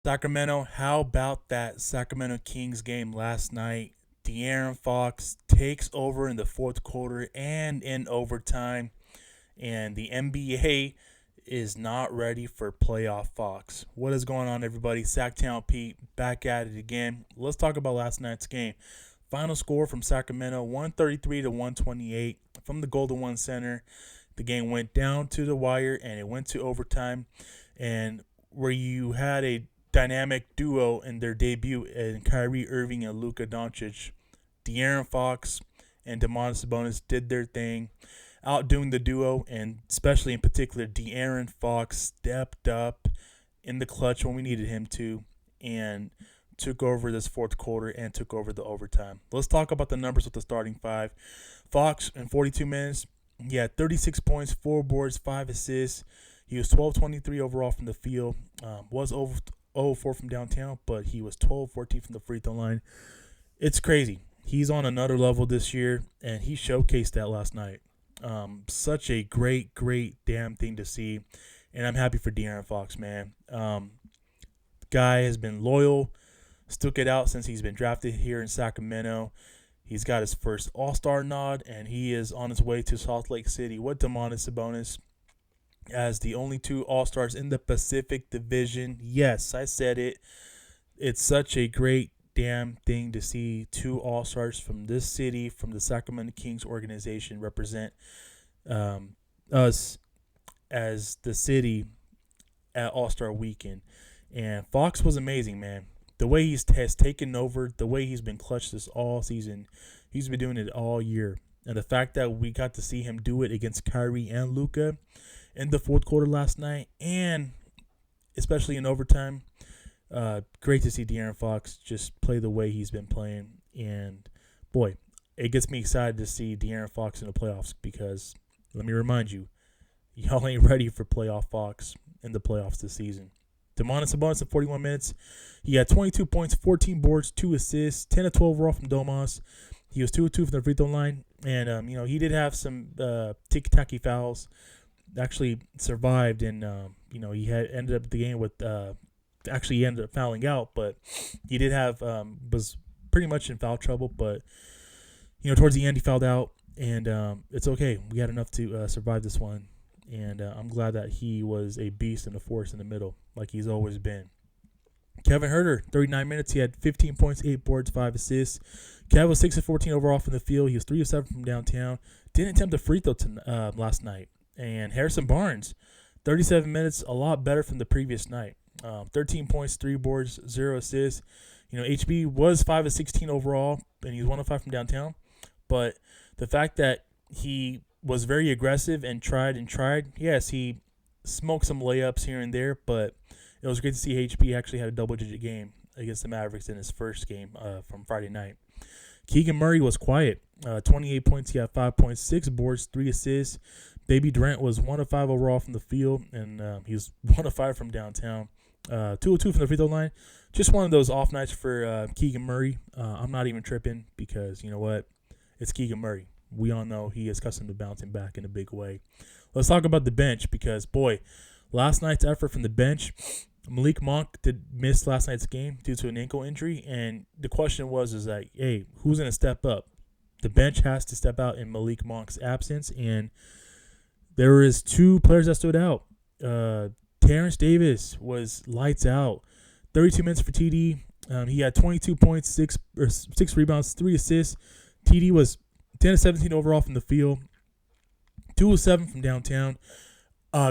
Sacramento, how about that Sacramento Kings game last night? DeAaron Fox takes over in the fourth quarter and in overtime, and the NBA is not ready for playoff Fox. What is going on, everybody? Sacktown Pete back at it again. Let's talk about last night's game. Final score from Sacramento 133 to 128 from the Golden One Center. The game went down to the wire and it went to overtime. And where you had a dynamic duo in their debut in Kyrie Irving and Luka Doncic, DeAaron Fox and Domantas Sabonis did their thing, outdoing the duo, and especially in particular, DeAaron Fox stepped up in the clutch when we needed him to, and took over this fourth quarter and took over the overtime. Let's talk about the numbers with the starting five. Fox in 42 minutes, he had 36 points, 4 boards, 5 assists. He was 12-23 overall from the field. Was over 0-4 from downtown, but he was 12-14 from the free throw line. It's crazy. He's on another level this year, and he showcased that last night. Such a great damn thing to see, and I'm happy for DeAaron Fox, man. Guy has been loyal, stuck it out since he's been drafted here in Sacramento. He's got his first All-Star nod, and he is on his way to Salt Lake City with Domantas Sabonis as the only 2 All-Stars in the Pacific Division. Yes, I said it. It's such a great damn thing to see 2 All-Stars from this city, from the Sacramento Kings organization, represent us as the city at All-Star Weekend. And Fox was amazing, man. The way has taken over, the way he's been clutch this all season, he's been doing it all year. And the fact that we got to see him do it against Kyrie and Luka in the fourth quarter last night, and especially in overtime, great to see DeAaron Fox just play the way he's been playing. And, boy, it gets me excited to see DeAaron Fox in the playoffs because, let me remind you, y'all ain't ready for playoff Fox in the playoffs this season. Domantas Sabonis in 41 minutes. He had 22 points, 14 boards, 2 assists, 10 of 12 overall from Domas. He was 2 of 2 from the free throw line. And, he did have some ticky-tacky fouls. Actually survived, and, he had ended up the game with he ended up fouling out, but he did have was pretty much in foul trouble. But, towards the end, he fouled out, and it's okay. We had enough to survive this one. And I'm glad that he was a beast and a force in the middle, like he's always been. Kevin Huerter, 39 minutes. He had 15 points, 8 boards, 5 assists. Kev was 6 of 14 overall from the field. He was 3 of 7 from downtown. Didn't attempt a free throw last night. And Harrison Barnes, 37 minutes, a lot better from the previous night. 13 points, 3 boards, 0 assists. HB was 5 of 16 overall, and he was 1 of 5 from downtown. But the fact that he was very aggressive and tried. Yes, he smoked some layups here and there, but it was great to see HB actually had a double-digit game against the Mavericks in his first game from Friday night. Keegan Murray was quiet. 28 points. He had 5 points, 6 boards, 3 assists. Baby Durant was 1 of 5 overall from the field, and he was 1 of 5 from downtown. 2 of 2 from the free throw line. Just one of those off nights for Keegan Murray. I'm not even tripping because, you know what? It's Keegan Murray. We all know he is accustomed to bouncing back in a big way. Let's talk about the bench because, boy, last night's effort from the bench, Malik Monk did miss last night's game due to an ankle injury, and the question is like, hey, who's going to step up? The bench has to step out in Malik Monk's absence, and there is 2 players that stood out. Terrence Davis was lights out. 32 minutes for TD. He had 22 points, 6 rebounds, 3 assists. TD was 10 of 17 overall from the field, 2 of 7 from downtown.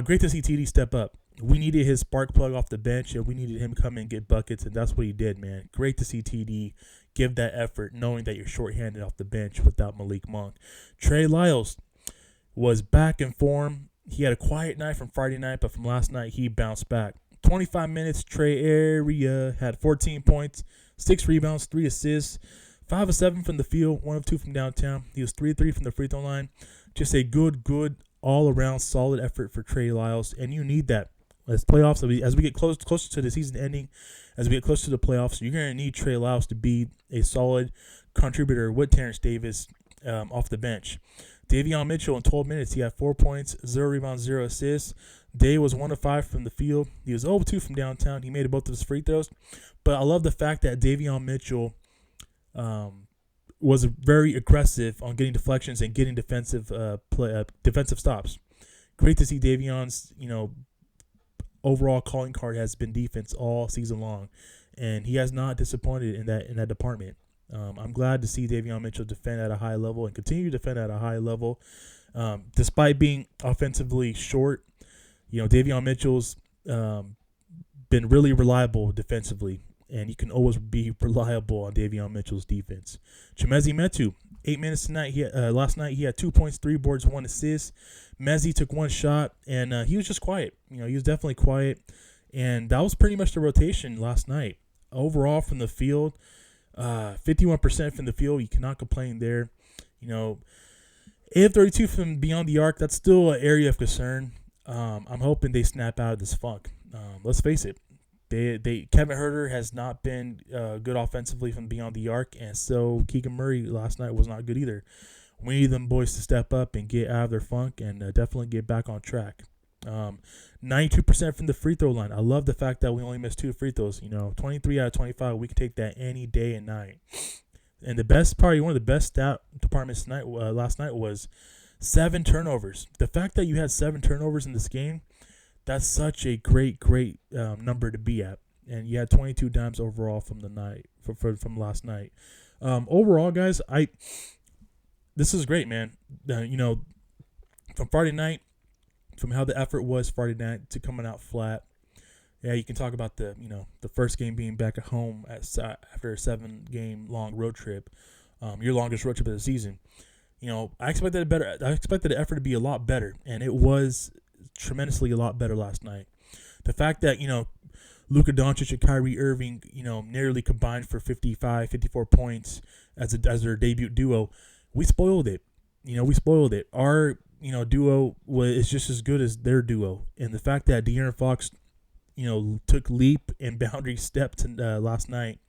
Great to see TD step up. We needed his spark plug off the bench, and we needed him to come in and get buckets, and that's what he did, man. Great to see TD give that effort, knowing that you're shorthanded off the bench without Malik Monk. Trey Lyles was back in form. He had a quiet night from Friday night, but from last night, he bounced back. 25 minutes, Trey Area had 14 points, 6 rebounds, 3 assists. 5 of 7 from the field, 1 of 2 from downtown. He was 3 of 3 from the free throw line. Just a good all-around solid effort for Trey Lyles, and you need that. As playoffs, as we get closer to the season ending, as we get closer to the playoffs, you're going to need Trey Lyles to be a solid contributor with Terrence Davis off the bench. Davion Mitchell in 12 minutes, he had 4 points, 0 rebounds, 0 assists. Day was 1 of 5 from the field. He was 0 of 2 from downtown. He made both of his free throws. But I love the fact that Davion Mitchell was very aggressive on getting deflections and getting defensive defensive stops. Great to see Davion's, overall calling card has been defense all season long, and he has not disappointed in that department. I'm glad to see Davion Mitchell defend at a high level and continue to defend at a high level, despite being offensively short. Davion Mitchell's been really reliable defensively, and you can always be reliable on Davion Mitchell's defense. AaronFox, 8 minutes tonight. Last night he had 2 points, 3 boards, 1 assist. Mezzi took 1 shot, and he was just quiet. He was definitely quiet, and that was pretty much the rotation last night. Overall from the field, 51% from the field. You cannot complain there. 8 of 32 from beyond the arc. That's still an area of concern. I'm hoping they snap out of this funk. Let's face it. Kevin Huerter has not been good offensively from beyond the arc, and so Keegan Murray last night was not good either. We need them boys to step up and get out of their funk and definitely get back on track. 92% from the free throw line. I love the fact that we only missed 2 free throws. 23 out of 25. We can take that any day and night. And the best, probably one of the best stat departments last night was 7 turnovers. The fact that you had 7 turnovers in this game, that's such a great number to be at. And you had 22 dimes overall from the night from last night. Overall, guys, this is great, man. From Friday night, from how the effort was Friday night to coming out flat. Yeah, you can talk about the first game being back at home after a 7-game long road trip, your longest road trip of the season. I expected the effort to be a lot better, and it was tremendously a lot better last night. The fact that Luka Doncic and Kyrie Irving nearly combined for 55, 54 points as their debut duo, we spoiled it. We spoiled it. Our duo is just as good as their duo, and the fact that DeAaron Fox took leap and boundary step to last night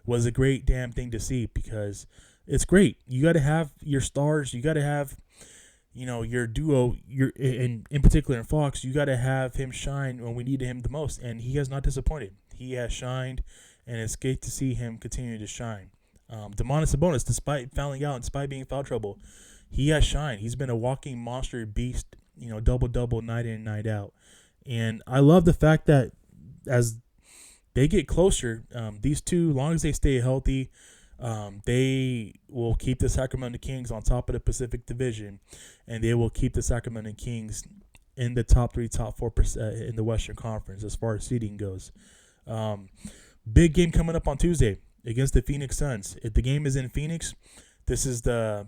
was a great damn thing to see, because it's great. You got to have your stars. You got to have your duo, in particular in Fox, you got to have him shine when we needed him the most, and he has not disappointed. He has shined, and it's great to see him continue to shine. Domantas Sabonis, despite fouling out, despite being in foul trouble, he has shined. He's been a walking monster beast, double-double night in and night out. And I love the fact that as they get closer, these two, as long as they stay healthy, they will keep the Sacramento Kings on top of the Pacific Division, and they will keep the Sacramento Kings in the top 3, top 4% in the Western Conference as far as seeding goes. Big game coming up on Tuesday against the Phoenix Suns. If the game is in Phoenix, this is the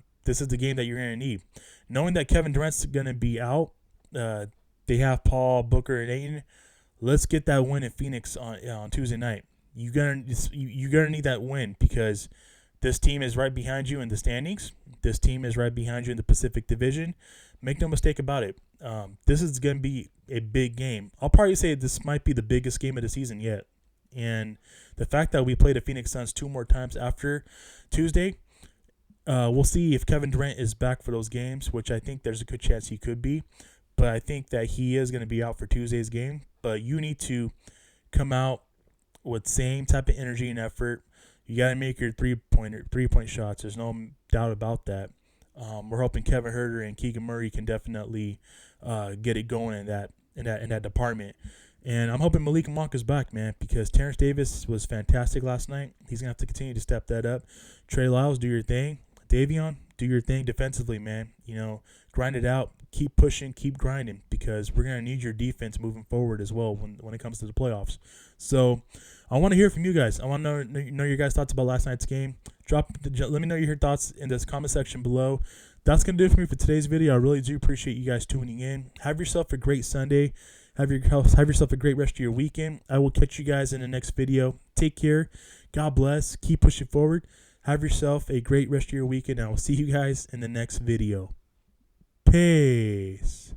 game that you're going to need. Knowing that Kevin Durant's going to be out, they have Paul, Booker, and Ayton. Let's get that win in Phoenix on Tuesday night. You're gonna need that win, because this team is right behind you in the standings. This team is right behind you in the Pacific Division. Make no mistake about it. This is gonna be a big game. I'll probably say this might be the biggest game of the season yet. And the fact that we play the Phoenix Suns 2 more times after Tuesday, we'll see if Kevin Durant is back for those games, which I think there's a good chance he could be. But I think that he is going to be out for Tuesday's game. But you need to come out with same type of energy and effort. You got to make your three-point shots. There's no doubt about that. We're hoping Kevin Huerter and Keegan Murray can definitely get it going in that department. And I'm hoping Malik Monk is back, man, because Terrence Davis was fantastic last night. He's going to have to continue to step that up. Trey Lyles, do your thing. Davion, do your thing defensively, man. Grind it out. Keep pushing, keep grinding, because we're going to need your defense moving forward as well when it comes to the playoffs. So I want to hear from you guys. I want to know your guys' thoughts about last night's game. Let me know your thoughts in this comment section below. That's going to do it for me for today's video. I really do appreciate you guys tuning in. Have yourself a great Sunday. Have yourself a great rest of your weekend. I will catch you guys in the next video. Take care. God bless. Keep pushing forward. Have yourself a great rest of your weekend. I will see you guys in the next video. Peace.